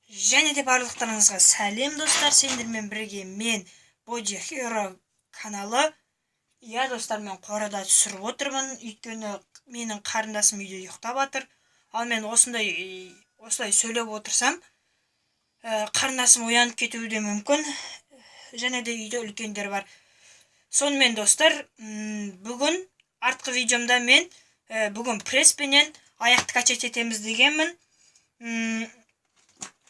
Және де барлықтарыңызға сәлем достар, сендермен бірге мен Боджи Хиро каналы. Достар, мен қорада түсіріп отырмын, өйткені менің қарындасым үйде ұйықтап жатыр. Ал мен осылай сөйлеп отырсам, қарындасым оянып кетуі де мүмкін. Және де үйде үлкендер бар. Сонымен достар, бүгін артқы видеомда мен бүгін пресспенен аяқты качать етеміз дегенмін.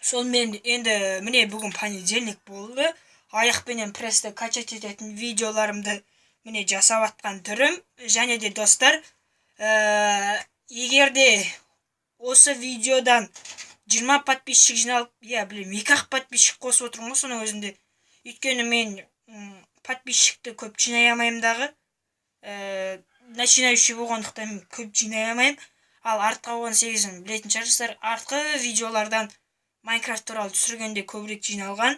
Сонымен енді міне бүгін понедельник болды. Аяқпенен престі качать ететін видеоларымды міне жасап атқан түрім. Және де достар, егер де осы видеодан 20 подписчик жиналып, 2-ақ подписчик қосып отырмын ғой соның өзінде. Өйткені мен подписчикті көп жинай алмаймын дағы. Начинающий болғандықтан көп жинай алмаймын. Ал артқы 18-ін білетін шығарсыздар, артқы видеолардан Майнкрафт туралы түсіргенде көбірек жиналған.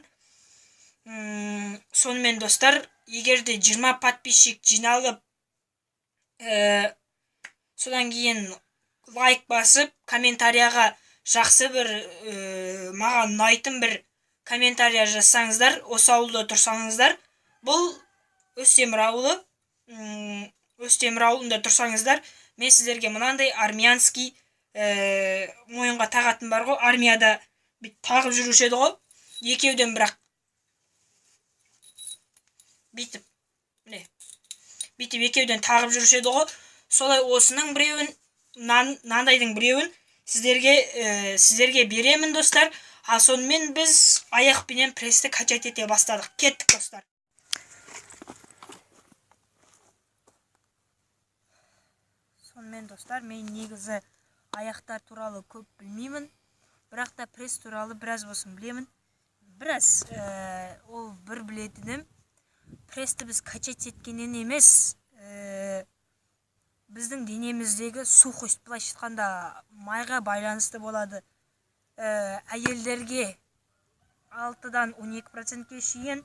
Сонымен достар, егер де 20 подписчик жиналып, содан кейін лайк басып, комментарияға жақсы бір, маған ұнайтын бір комментария жазсаңыздар, осы ауылда тұрсаңыздар, бұл Өстемір ауылы, Өстемір ауылында тұрсаңыздар, мен сіздерге мынандай армянский мойынға тағатын бар ғой, армияда тағып жүруші еді ғой, екеуден бірақ бүйтіп екеуден тағып жүруші еді ғой, солай осының біреуін, мынандайдың біреуін сіздерге беремін достар. А сонымен біз аяқпенен престі качать ете бастадық. Кеттік достар. Сонымен достар, мен негізі аяқтар туралы көп білмеймін. Бірақ та пресс туралы біраз болсын білемін. Біраз, ол бір білетінім. Прессті біз качать еткеннен емес, біздің денеміздегі сухость, былайша айтқанда майға байланысты болады. Әйелдерге 6-дан 12%-ке шейін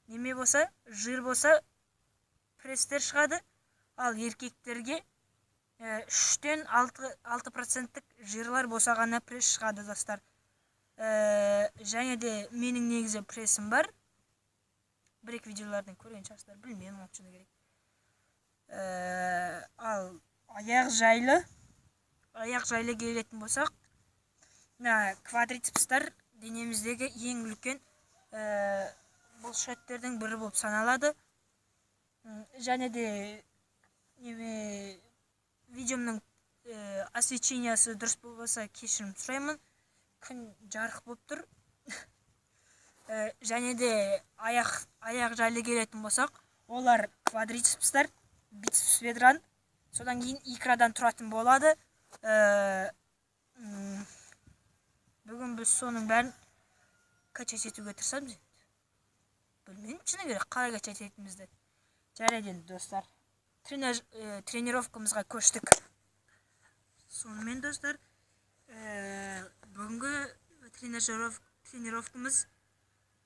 неме болса, жир болса, пресстер шығады. Ал еркектерге 3-тен 6%-тік жирлар болса ғана пресс шығады достар. Және де менің негізі прессім бар. Бір-екі видеолардан көрген шығарсыздар, білмеймін, шыны керек. Ал аяқ жайлы келетін болсақ, квадрицепстар денеміздегі ең үлкен бұлшеттердің бірі болып саналады. Және де видеомның освещениясы дұрыс болмаса кешірім сұраймын. Күн жарық болып тұр. Және де аяқ жайлы келетін болсақ, олар квадрицепстар, бицепс бедран, содан кейін икрадан тұратын болады. Бүгін біз соның бәрін качать етуге тырысамыз. Білмеймін, шыны керек, қалай качать ететінімізді. Жарайды достар. Тренировкамызға көштік. Сонымен достар, бүгінгі тренировкамыз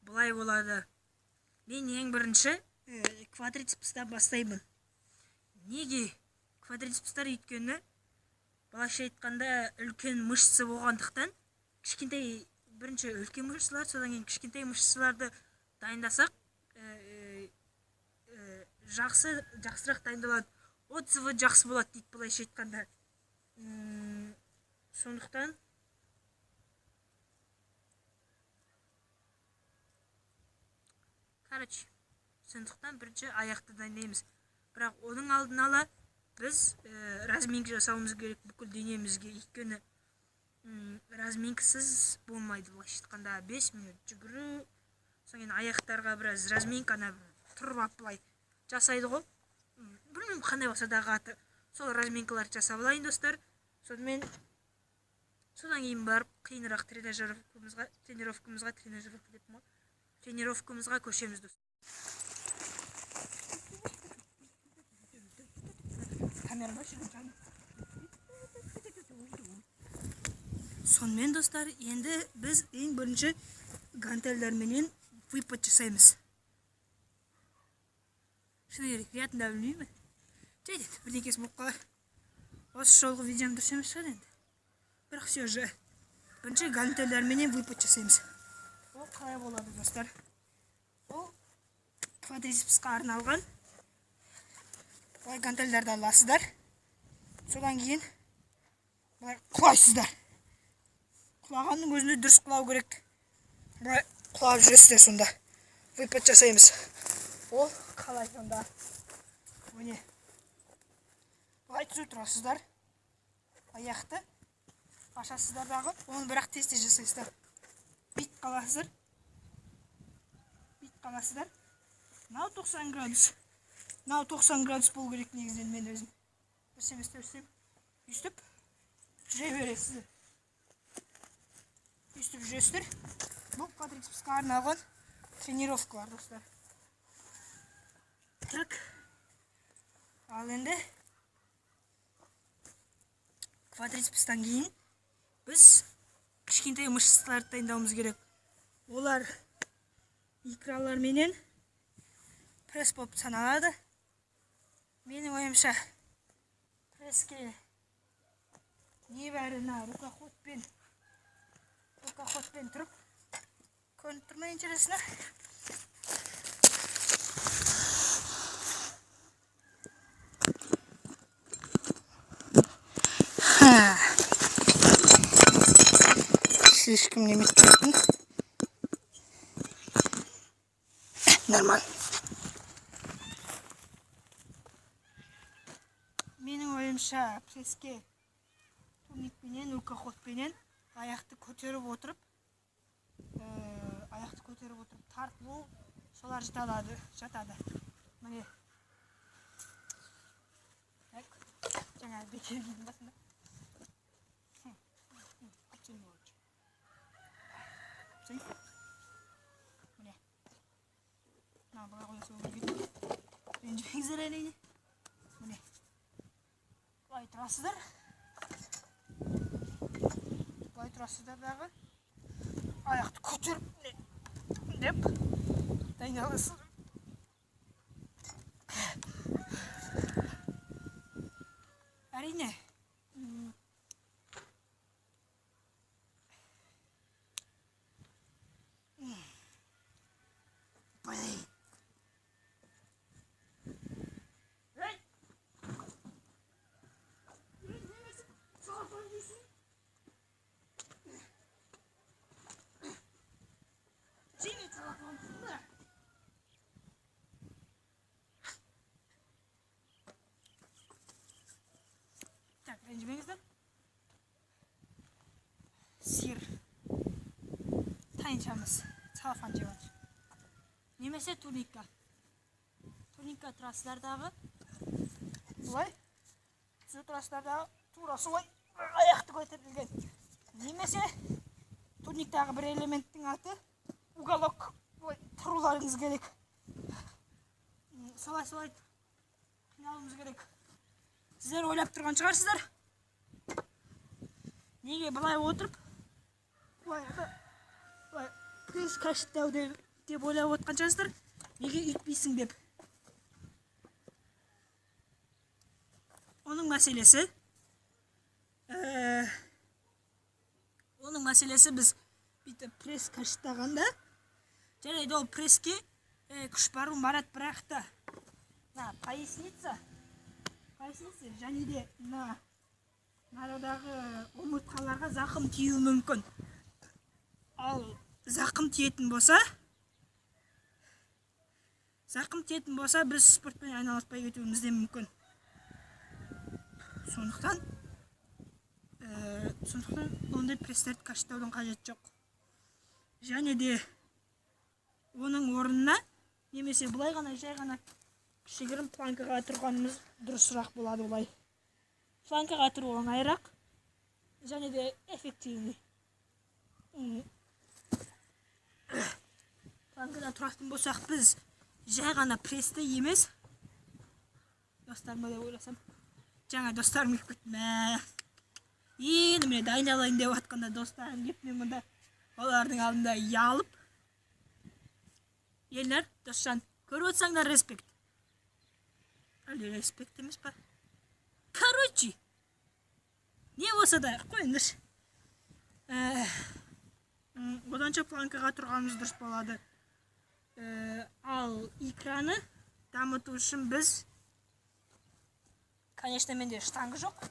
бұлай болады. Мен ең бірінші квадрицепстан бастаймын. Неге квадрицепстар өйткені, былайша айтқанда үлкен мышцы болғандықтан, кішкентай бірінші үлкен мышцылар, содан кейін кішкентай мышцыларды дайындасақ, жақсырақ дайындалады. Отзывы жақсы болады дейді былайша айтқанда. Сондықтан бірінші аяқты дайындаймыз. Бірақ оның алдын ала біз разминка жасауымыз керек бүкіл денемізге. Өйткені разминкасыз болмайды. Былайша айтқанда 5 минут жүгіру, содан аяқтарға біраз разминканы тұрып былай жасайды ғой. Білмеймін қандай болса дағы аты. Сол разминкалар жасап алайын достар. Содан кейін барып қиынырақ тренировкамызға көшеміз достар. Сонымен достар, енді біз ең бірінші гантельдерменен выпад жасаймыз. Шыны керек, риятында білмеймін. Жайды, бірдеңкесі болып қалар. Осы жолғы видеом дұрыс емес шығар енді. Бірақ все же бірінші гантельдерменен выпад жасаймыз. Ол қалай болады достар? Ол квадрицепсқа арналған. Бұлай гантельдерді аласыздар. Содан кейін бұлай құлайсыздар. Құлағанның өзінде дұрыс құлау керек. Бұлай құлап жүресіздер сонда. Выпад жасаймыз. Ол қалай сонда? Міне. Бұлай түзу тұрасыздар. Аяқты ашасыздар дағы. Оны бірақ тез-тез жасайсыздар. Бүйтіп қаласыздар. Бүйтіп қаласыздар. Мынау 90 градус. Мынау 90 градус болу керек негізінен мен өзім. Өстім. Үстіп жүре бересіздер. Үстіп жүресіздер. Бұл квадрицепсқа арналған тренировкалар достар. Так. Ал енді квадрицепстан кейін біз кішкентай мышцаларды дайындауымыз керек. Олар икралар менен пресс болып саналады. Менің ойымша преске небәрі рукоходпен тұрып көрініп тұр ма интересно? Слишком немецкий. Нормально. Менің ойымша преске турникпенен, рукоходпенен аяқты көтеріп отырып тартылу солар жатады. Міне. Так. Жаңа бекер кидің басында. Міне. Мына бұға қойса ол кетті. Ренжімеңіздер әрине. Міне. Бұлай тұрасыздар дағы. Аяқты көтеріп деп дайындаласыздар. Әрине. Так, ренжімеңіздер. Сир тайыншамыз целлофан жеп жатыр. Немесе турникка. Турникка тұрасыздар дағы. Бұлай. Түзу тұрасыздар дағы. Тура солай аяқты көтерілген. Немесе турниктағы бір элементтің аты уголок. Бұлай тұруларыңыз керек. Солай қиналуымыз керек. Сіздер ойлап тұрған шығарсыздар. Неге бұлай отырып, бұлай пресс кашықтау деп ойлап отқан шығарсыздар. Неге үйтпейсің деп. Оның мәселесі біз бүйтіп пресс кашықтағанда, жарайды ол пресске күш барады бірақ та поясница және де нарадағы омыртқаларға зақым тиюі мүмкін. Ал зақым тиетін болса біз спортпен айналыспай кетуіміз де мүмкін. Сондықтан ондай пресстерді каштаудың қажет жоқ. Және де оның орнына немесе бұлай ғана жай ғана кішігірім планкаға тұрғанымыз дұрысырақ болады олай. Планкаға тұру оңайырақ және де эффективный. Планкада тұратын болсақ біз жай ғана престі емес. Достарыма деп ойласам. Жаңа достарым кеп кетті. Енді міне дайындалайын деп атқанда достарым кеп мен мұнда олардың алдында ұялып. Елдер, досжан, көріп отырсаңдар респект. Әлде респект емес па? Короче, не болса да қойыңдаршы. Оданча планкаға тұрғанымыз дұрыс болады. Ал экраны дамыту үшін біз, конечно, менде штанга жоқ.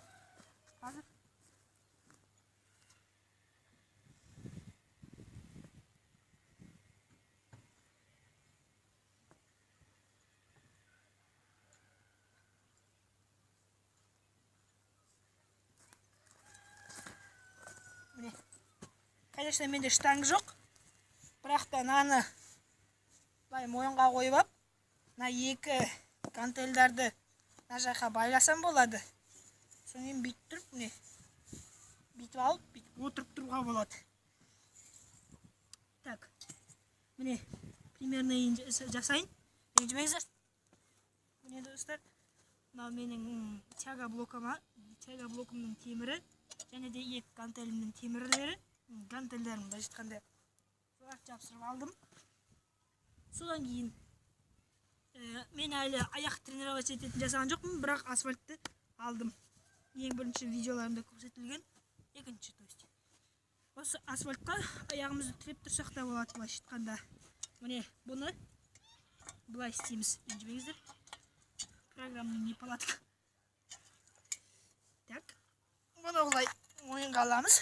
Конечно, менде штанга жоқ. Бірақ та наны былай мойынға қойып алып, мына екі гантельдерді мына жаққа байласам болады. Содан бүйтіп тұрып, міне бүйтіп алып, бүйтіп отырып тұруға болады. Так, міне примерно жасайын. Ренжімеңіздер. Міне достар, мынау менің тяга блокымның темірі, және де екі гантелімнің темірлері. Гантельдерін былай жатқанда жапсырып алдым. Содан кейін мен әлі аяқ тренировать ететін жасаған жоқпын, бірақ асфальтты алдым. Ең бірінші видеоларымда көрсетілген, екінші то есть. Осы асфальтқа аяғымызды тіреп тұрсақ та болады былай жатқанда. Міне бұны былай істейміз. Ренжімеңіздер. Программның неполадка. Так, бұны былай мойынға аламыз.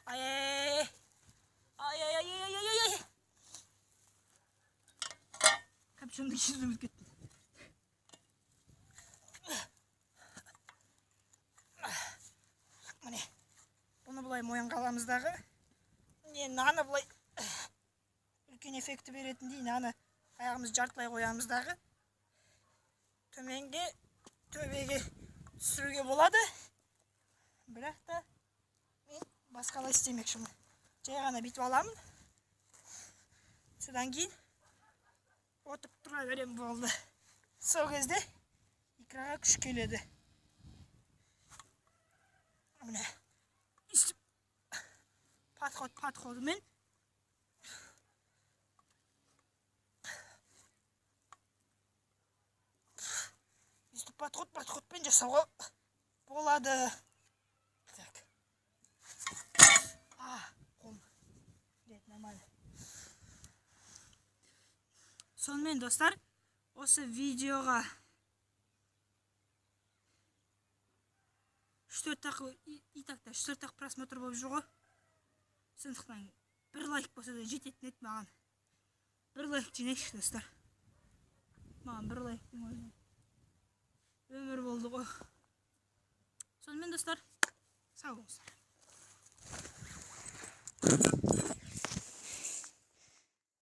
Ай. Капюшонды кешіріп өтіп кетті. Міне, бұны бұлай мойынға аламыздағы. Наны бұлай үлкен эффекті беретіндей, наны аяғымыз жартылай қоямыздағы. Төбеге түсіруге болады. Бірақ та мен басқалай істемекшімін. Жай ғана бүйтіп аламын. Содан кейін отырып тұра берем болды. Сол кезде экраға күш келеді. Міне үстіп подходымен үстіп подходпен жасауға болады. Так. Қолым. Нормально. Сонымен достар, осы видеоға 4 просмотр болып жүр ғой. Сондықтан бір лайк болса да жететін еді маған. Бір лайк жинайықшы достар. Маған бір лайктың өзі өмір болды ғой. Сонымен достар, сау болыңыздар.